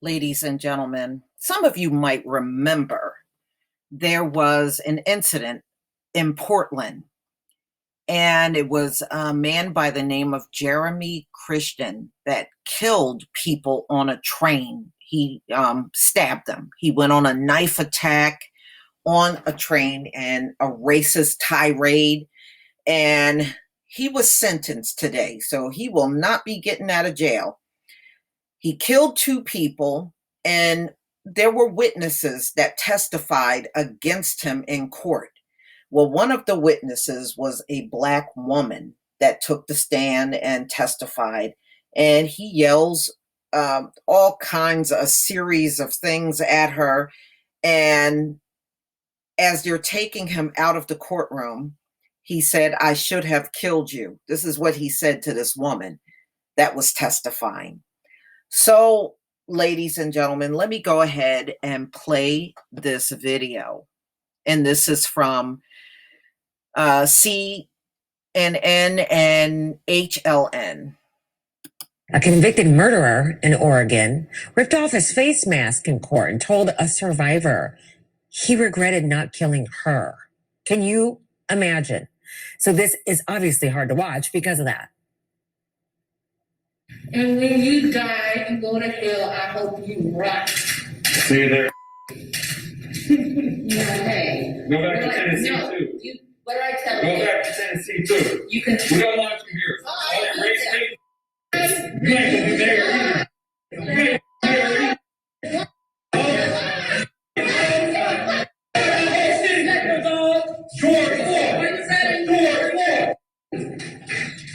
Ladies and gentlemen, some of you might remember there was an incident in Portland, and it was a man by the name of Jeremy Christian that killed people on a train. He stabbed them. He went on a knife attack on a train and a racist tirade, and he was sentenced today, so he will not be getting out of jail. He killed two people, and there were witnesses that testified against him in court. Well, one of the witnesses was a Black woman that took the stand and testified, and he yells all kinds of a series of things at her. And as they're taking him out of the courtroom, he said, "I should have killed you." This is what he said to this woman that was testifying. So, ladies and gentlemen, let me go ahead and play this video. And this is from CNN and HLN. A convicted murderer in Oregon ripped off his face mask in court and told a survivor he regretted not killing her. Can you imagine? So this is obviously hard to watch because of that. And when you die and go to hell, I hope you rot. See you there. Okay. Go back to Tennessee too. What did I tell you? Go back to Tennessee too. You can. We don't want you here. Oh, All that race hate. You ain't gonna be there. You ain't there.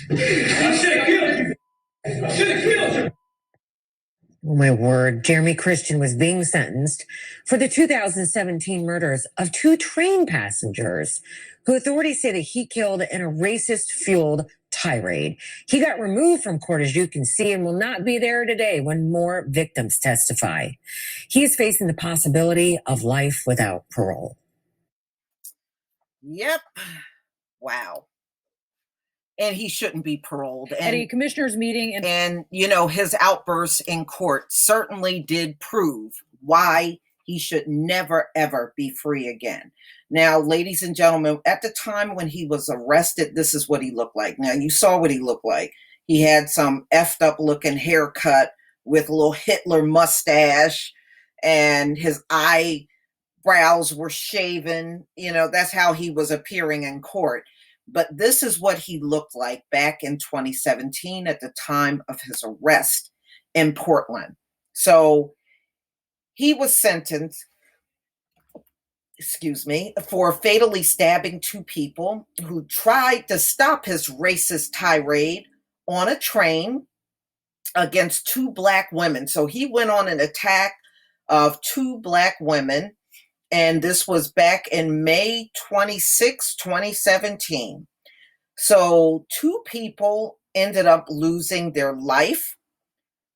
I should have killed you. I should have killed you. Oh my word. Jeremy Christian was being sentenced for the 2017 murders of two train passengers who authorities say that he killed in a racist-fueled tirade. He got removed from court, as you can see, and will not be there today when more victims testify. He is facing the possibility of life without parole. Yep. Wow. And he shouldn't be paroled. At a commissioners meeting. And, you know, his outbursts in court certainly did prove why he should never, ever be free again. Now, ladies and gentlemen, at the time when he was arrested, this is what he looked like. Now, you saw what he looked like. He had some effed up looking haircut with a little Hitler mustache, and his eyebrows were shaven. You know, that's how he was appearing in court. But this is what he looked like back in 2017 at the time of his arrest in Portland. So he was sentenced, for fatally stabbing two people who tried to stop his racist tirade on a train against two Black women. So he went on an attack of two Black women, and this was back in May 26, 2017. So two people ended up losing their life.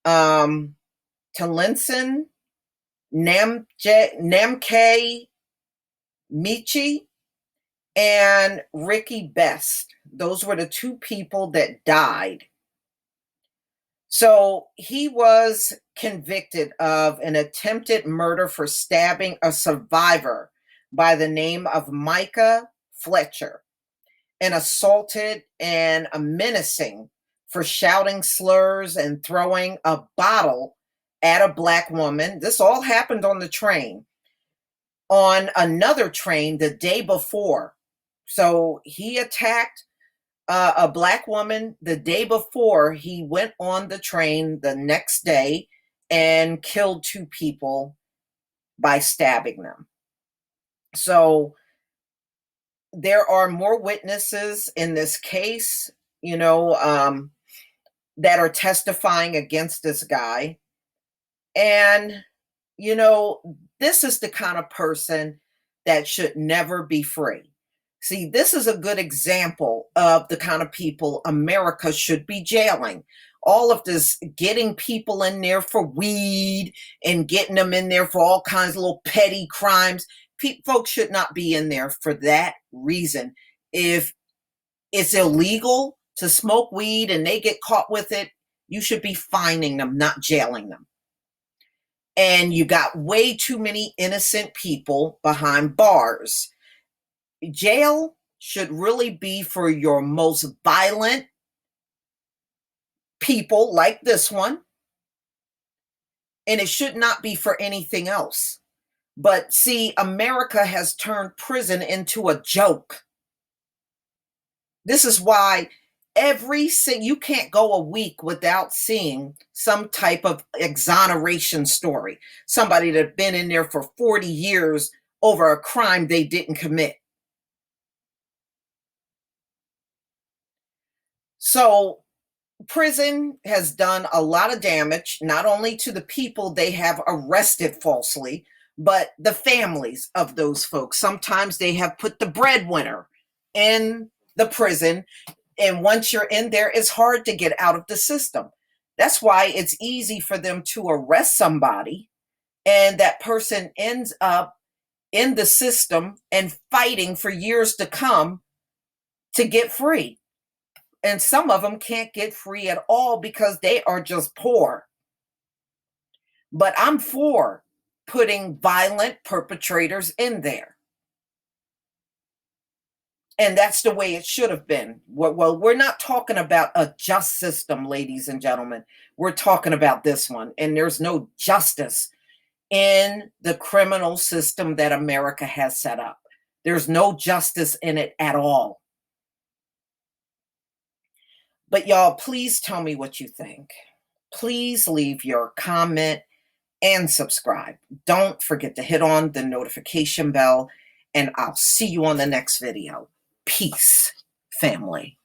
Talinson Namke Michi and Ricky Best. Those were the two people that died. So he was convicted of an attempted murder for stabbing a survivor by the name of Micah Fletcher, and assaulted and menacing for shouting slurs and throwing a bottle at a Black woman. This all happened on the train, on another train the day before. So he attacked a Black woman the day before. He went on the train the next day and killed two people by stabbing them. So there are more witnesses in this case, you know, that are testifying against this guy. And, you know, this is the kind of person that should never be free. See, this is a good example of the kind of people America should be jailing. All of this getting people in there for weed and getting them in there for all kinds of little petty crimes. Folks should not be in there for that reason. If it's illegal to smoke weed and they get caught with it, you should be fining them, not jailing them. And you got way too many innocent people behind bars. Jail should really be for your most violent people like this one. And it should not be for anything else. But see, America has turned prison into a joke. This is why you can't go a week without seeing some type of exoneration story. Somebody that's been in there for 40 years over a crime they didn't commit. So prison has done a lot of damage, not only to the people they have arrested falsely, but the families of those folks. Sometimes they have put the breadwinner in the prison, and once you're in there, it's hard to get out of the system. That's why it's easy for them to arrest somebody, and that person ends up in the system and fighting for years to come to get free. And some of them can't get free at all because they are just poor. But I'm for putting violent perpetrators in there. And that's the way it should have been. Well, we're not talking about a just system, ladies and gentlemen. We're talking about this one. And there's no justice in the criminal system that America has set up. There's no justice in it at all. But y'all, please tell me what you think. Please leave your comment and subscribe. Don't forget to hit on the notification bell, and I'll see you on the next video. Peace, family.